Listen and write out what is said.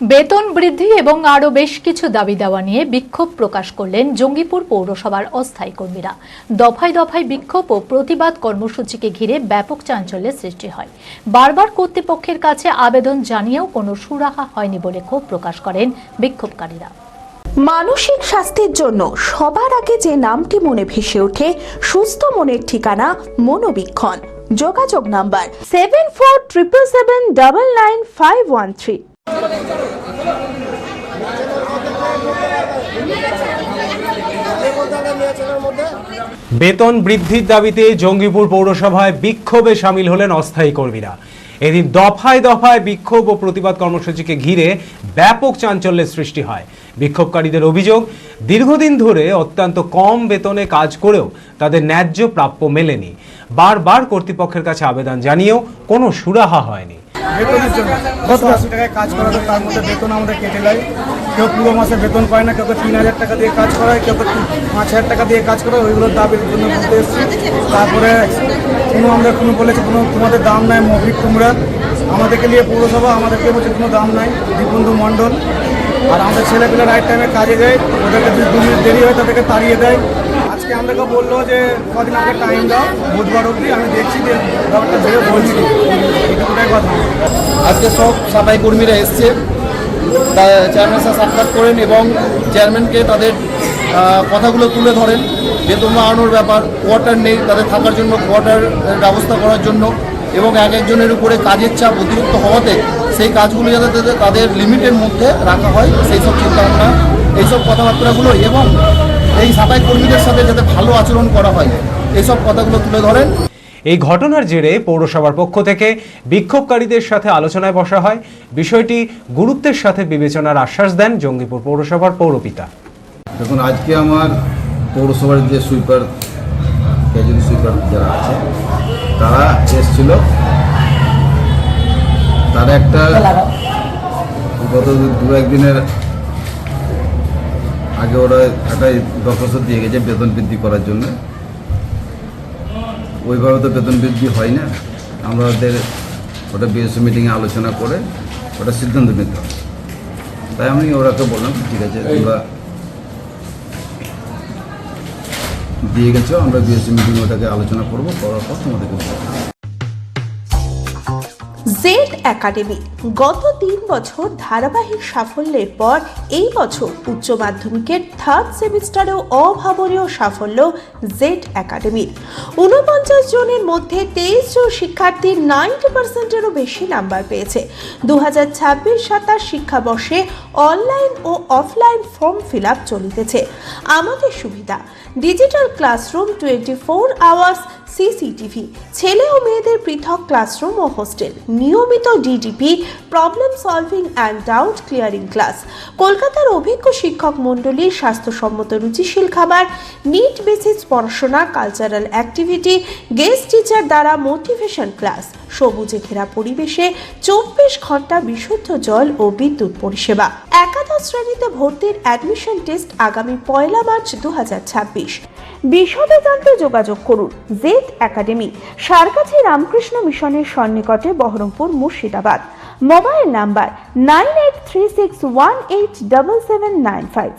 বেতন বৃদ্ধি এবং আরও বেশ কিছু দাবি দেওয়া নিয়ে বিক্ষোভ প্রকাশ করলেন জঙ্গিপুর পৌরসভার অস্থায়ী কর্মীরা। দফায় দফায় বিক্ষোভ ও প্রতিবাদ কর্মসূচিকে ঘিরে ব্যাপক চাঞ্চল্যের সৃষ্টি হয়। বারবার কর্তৃপক্ষের কাছে আবেদন জানিয়েও কোনো সুরাহা হয়নি বলে ক্ষোভ প্রকাশ করেন বিক্ষোভকারীরা। মানসিক স্বাস্থ্যের জন্য সবার আগে যে নামটি মনে ভেসে ওঠে, সুস্থ মনের ঠিকানা মনোবীক্ষণ। যোগাযোগ নাম্বার 7477799513। বেতন বৃদ্ধির দাবিতে জঙ্গিপুর পৌরসভায় বিক্ষোভে সামিল হলেন অস্থায়ী কর্মীরা। এদিন দফায় দফায় বিক্ষোভ ও প্রতিবাদ কর্মসূচিকে ঘিরে ব্যাপক চাঞ্চল্যের সৃষ্টি হয়। বিক্ষোভকারীদের অভিযোগ, দীর্ঘদিন ধরে অত্যন্ত কম বেতনে কাজ করেও তাদের ন্যায্য প্রাপ্য মেলেনি। বারবার কর্তৃপক্ষের কাছে আবেদন জানিয়েও কোনো সুরাহা হয়নি। বেতনের জন্য 80 টাকায় কাজ করা হয়, তার মধ্যে বেতন আমাদের কেটে নেয়। কেউ পুরো মাসে বেতন পায় না, কেউ 3000 টাকা দিয়ে কাজ করায়, কেউ 5000 টাকা দিয়ে কাজ করে। ওইগুলোর দাবির জন্য বলতে এসেছি। তারপরে আমরা বলেছে তোমাদের দাম নাই। মৌখিক তোমরা আমাদেরকে নিয়ে পৌরসভা আমাদেরকে বলছে কোনো দাম নাই। দীপবন্ধু মণ্ডল আর আমাদের ছেলেপেলে রাইট টাইমে কাজে যায়, ওদেরকে 2 মিনিট দেরি হয় তাদেরকে তাড়িয়ে দেয়। আজকে আমাদেরকে বললো যে কদিন আমাকে টাইম দাও, বুধবার অবধি আমি দেখছি যে ব্যাপারটা ভেবে বলছি। এটাই কথা। আজকে সব সাফাই কর্মীরা এসছে, চেয়ারম্যান স্যার সাক্ষাৎ করেন এবং চেয়ারম্যানকে তাদের কথাগুলো তুলে ধরেন। বেতন বাড়ানোর ব্যাপার, কোয়ার্টার নেই, তাদের থাকার জন্য কোয়ার্টার ব্যবস্থা করার জন্য এবং এক একজনের উপরে কাজের চাপ অতিরিক্ত হওয়াতে সেই কাজগুলো যাতে তাদের লিমিটের মধ্যে রাখা হয়, সেই সব চিন্তাভাবনা, এইসব কথাবার্তাগুলো এবং এই সাফাই কর্মীদের সাথে যাতে ভালো আচরণ করা হয়, এইসব কথাগুলো তুলে ধরেন। এই ঘটনার জেরে পৌরসভার পক্ষ থেকে বিক্ষোভকারীদের সাথে আলোচনায় বসা হয়। বিষয়টি গুরুত্বের সাথে বিবেচনার আশ্বাস দেন জঙ্গিপুর পৌরসভার পৌরপিতা। দেখুন, আজকে আমার পৌরসভার যে সুইপার, ক্যাজুয়াল সুইপার যারা আছে তারা এসেছিল। তারা একটা গত 2-1 দিনের আগে ওরা একটা দরখাস্ত দিয়ে গেছে বেতন বৃদ্ধি করার জন্য। ওইভাবে তো বেতন বৃদ্ধি হয় না। আমরা ওটা বিএসসি মিটিংয়ে আলোচনা করে ওটা সিদ্ধান্ত নিতে হবে। তাই আমি ওরাকে বললাম ঠিক আছে, তোমরা দিয়ে গেছো, আমরা বিএসসি মিটিংয়ে ওটাকে আলোচনা করবো, করার পর তোমাদেরকে জেড একাডেমি গত 3 বছর ধারাবাহিক সাফল্যের পর এই বছর উচ্চ মাধ্যমিকের 3rd সেমিস্টারেও অভাবনীয় সাফল্য জেড একাডেমির। 49 জনের মধ্যে 23 জন শিক্ষার্থী 90%-এরও বেশি নাম্বার পেয়েছে। 2026-27 শিক্ষাবর্ষে অনলাইন ও অফলাইন ফর্ম ফিল আপ চলিতেছে। আমাদের সুবিধা, ডিজিটাল ক্লাসরুম, 24 আওয়ার্স সিসিটিভি, ছেলে ও মেয়েদের পৃথক ক্লাসরুম ও হোস্টেল, নিয়মিত DDP, problem solving and doubt clearing class, কলকাতার অভিজ্ঞ শিক্ষক মণ্ডলীর স্বাস্থ্যসম্মত রুচিশীল খাবার, নিট বেসিস পড়াশোনা, কালচারাল অ্যাক্টিভিটি, গেস্ট টিচার দ্বারা মোটিভেশন ক্লাস, সবুজে ঘেরা পরিবেশে 24 ঘন্টা বিশুদ্ধ জল ও বিদ্যুৎ পরিষেবা। একাদশ শ্রেণীতে ভর্তির অ্যাডমিশন টেস্ট আগামী 1 মার্চ 2026। বিশদে জানতে যোগাযোগ করুন জেড একাডেমি, সারকাছি রামকৃষ্ণ মিশনের সন্নিকটে, বহরমপুর, মুর্শিদাবাদ। Mobile number 9836187795।